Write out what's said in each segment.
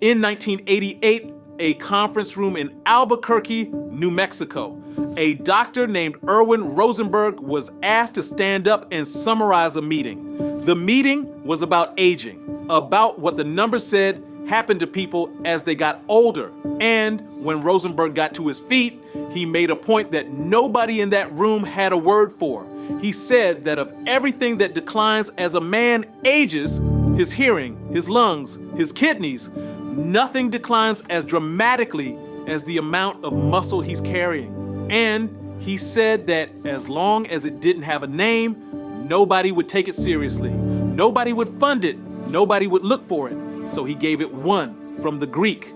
In 1988, a conference room in Albuquerque, New Mexico, a doctor named Irwin Rosenberg was asked to stand up and summarize a meeting. The meeting was about aging, about what the numbers said happened to people as they got older. And when Rosenberg got to his feet, he made a point that nobody in that room had a word for. He said that of everything that declines as a man ages, his hearing, his lungs, his kidneys, nothing declines as dramatically as the amount of muscle he's carrying. And he said that as long as it didn't have a name, nobody would take it seriously. Nobody would fund it. Nobody would look for it. So he gave it one from the Greek.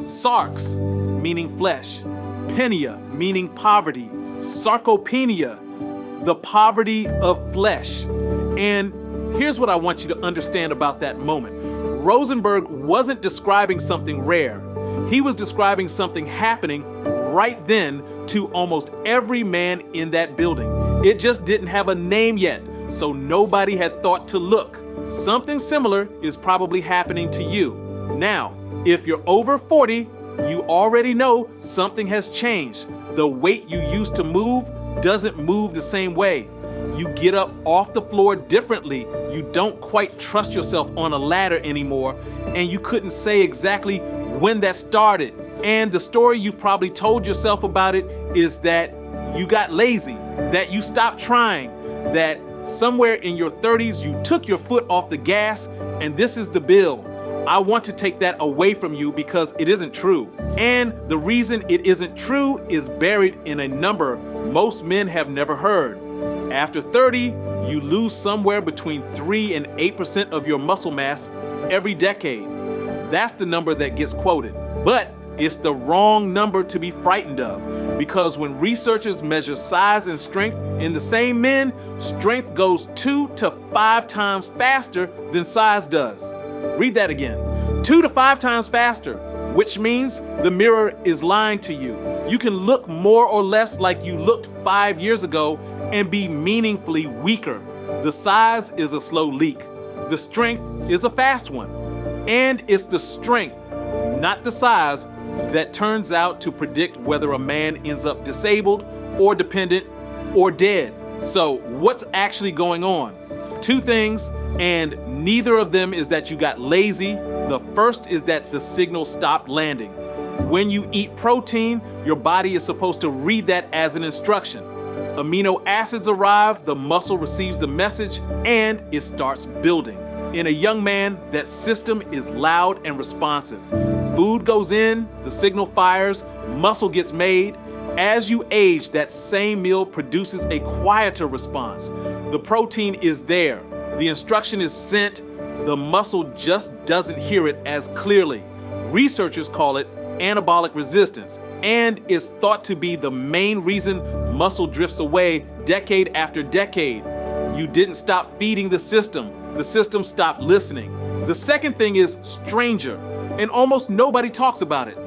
Sarx, meaning flesh. Penia, meaning poverty. Sarcopenia, the poverty of flesh. And here's what I want you to understand about that moment. Rosenberg wasn't describing something rare. He was describing something happening right then to almost every man in that building. It just didn't have a name yet, so nobody had thought to look. Something similar is probably happening to you. Now, if you're over 40, you already know something has changed. The weight you used to move doesn't move the same way. You get up off the floor differently. You don't quite trust yourself on a ladder anymore, and you couldn't say exactly when that started. And the story you've probably told yourself about it is that you got lazy, that you stopped trying, that somewhere in your 30s you took your foot off the gas, and this is the bill. I want to take that away from you because it isn't true. And the reason it isn't true is buried in a number most men have never heard. After 30, you lose somewhere between 3 and 8% of your muscle mass every decade. That's the number that gets quoted. But it's the wrong number to be frightened of, because when researchers measure size and strength in the same men, strength goes 2 to 5 times faster than size does. Read that again. 2 to 5 times faster, which means the mirror is lying to you. You can look more or less like you looked 5 years ago and be meaningfully weaker. The size is a slow leak. The strength is a fast one. And it's the strength, not the size, that turns out to predict whether a man ends up disabled or dependent or dead. So what's actually going on? 2 things, and neither of them is that you got lazy. The first is that the signal stopped landing. When you eat protein, your body is supposed to read that as an instruction. Amino acids arrive, the muscle receives the message, and it starts building. In a young man, that system is loud and responsive. Food goes in, the signal fires, muscle gets made. As you age, that same meal produces a quieter response. The protein is there, the instruction is sent, the muscle just doesn't hear it as clearly. Researchers call it anabolic resistance, and is thought to be the main reason muscle drifts away decade after decade. You didn't stop feeding the system stopped listening. The second thing is stranger, and almost nobody talks about it.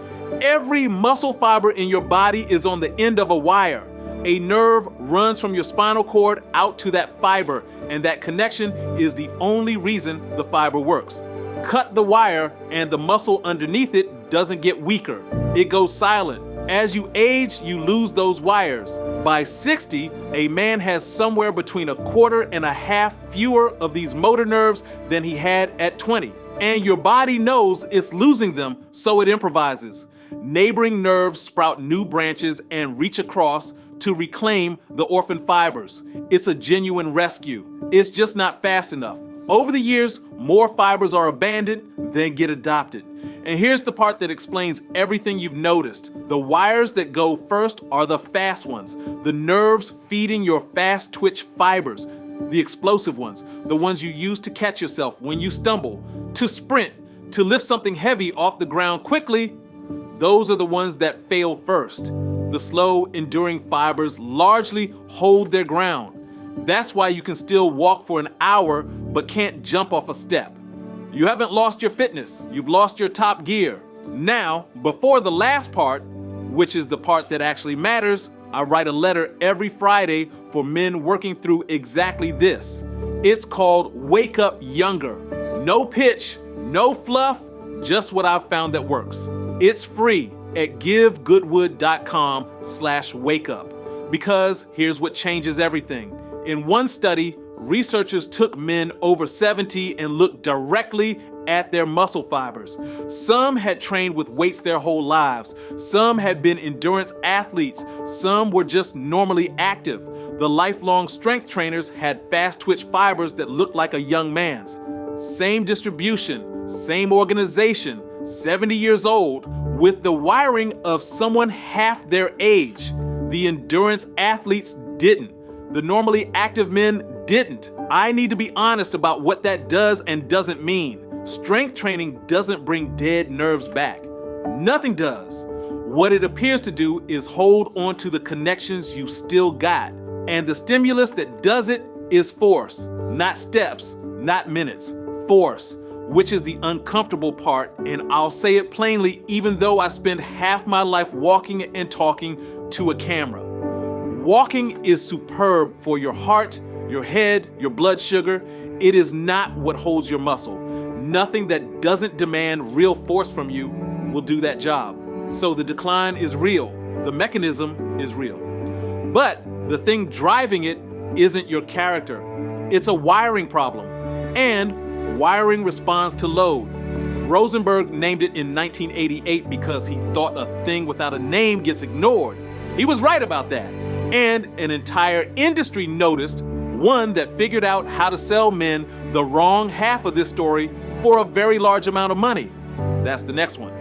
Every muscle fiber in your body is on the end of a wire. A nerve runs from your spinal cord out to that fiber, and that connection is the only reason the fiber works. Cut the wire, and the muscle underneath it doesn't get weaker. It goes silent. As you age, you lose those wires. By 60, a man has somewhere between 1/4 and 1/2 fewer of these motor nerves than he had at 20. And your body knows it's losing them, so it improvises. Neighboring nerves sprout new branches and reach across to reclaim the orphan fibers. It's a genuine rescue. It's just not fast enough. Over the years, more fibers are abandoned than get adopted. And here's the part that explains everything you've noticed. The wires that go first are the fast ones, the nerves feeding your fast twitch fibers, the explosive ones, the ones you use to catch yourself when you stumble, to sprint, to lift something heavy off the ground quickly. Those are the ones that fail first. The slow, enduring fibers largely hold their ground. That's why you can still walk for an hour but can't jump off a step. You haven't lost your fitness, you've lost your top gear. Now, before the last part, which is the part that actually matters, I write a letter every Friday for men working through exactly this. It's called Wake Up Younger. No pitch, no fluff, just what I've found that works. It's free at givegoodwood.com/wakeup. Because here's what changes everything. In one study, researchers took men over 70 and looked directly at their muscle fibers. Some had trained with weights their whole lives. Some had been endurance athletes. Some were just normally active. The lifelong strength trainers had fast twitch fibers that looked like a young man's. Same distribution, same organization, 70 years old, with the wiring of someone half their age. The endurance athletes didn't. The normally active men didn't. I need to be honest about what that does and doesn't mean. Strength training doesn't bring dead nerves back. Nothing does. What it appears to do is hold on to the connections you still got. And the stimulus that does it is force, not steps, not minutes. Force, which is the uncomfortable part, and I'll say it plainly even though I spend half my life walking and talking to a camera. Walking is superb for your heart, your head, your blood sugar. It is not what holds your muscle. Nothing that doesn't demand real force from you will do that job. So the decline is real. The mechanism is real. But the thing driving it isn't your character. It's a wiring problem. And wiring responds to load. Rosenberg named it in 1988 because he thought a thing without a name gets ignored. He was right about that. And an entire industry noticed, one that figured out how to sell men the wrong half of this story for a very large amount of money. That's the next one.